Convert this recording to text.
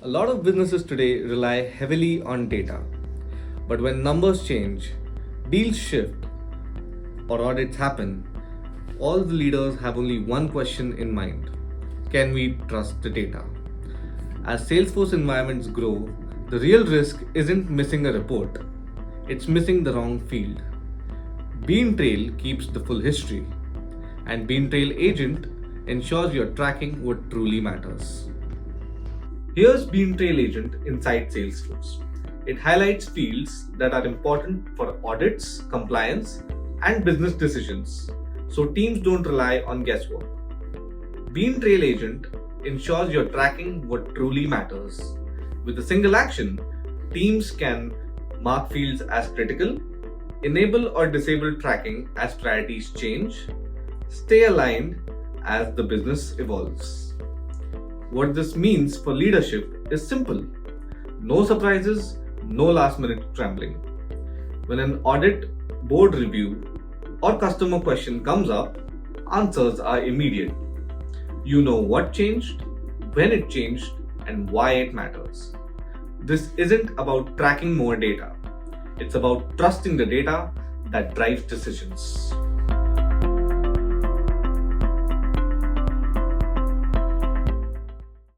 A lot of businesses today rely heavily on data. But when numbers change, deals shift, or audits happen, all the leaders have only one question in mind: can we trust the data? As Salesforce environments grow, the real risk isn't missing a report, it's missing the wrong field. BeanTrail keeps the full history, and BeanTrail Agent ensures you're tracking what truly matters. Here's BeanTrail Agent inside Salesforce. It highlights fields that are important for audits, compliance, and business decisions, so teams don't rely on guesswork. BeanTrail Agent ensures you're tracking what truly matters. With a single action, teams can mark fields as critical, enable or disable tracking as priorities change, stay aligned as the business evolves. What this means for leadership is simple: no surprises, no last minute scrambling. When an audit, board review, or customer question comes up, answers are immediate. You know what changed, when it changed, and why it matters. This isn't about tracking more data, it's about trusting the data that drives decisions.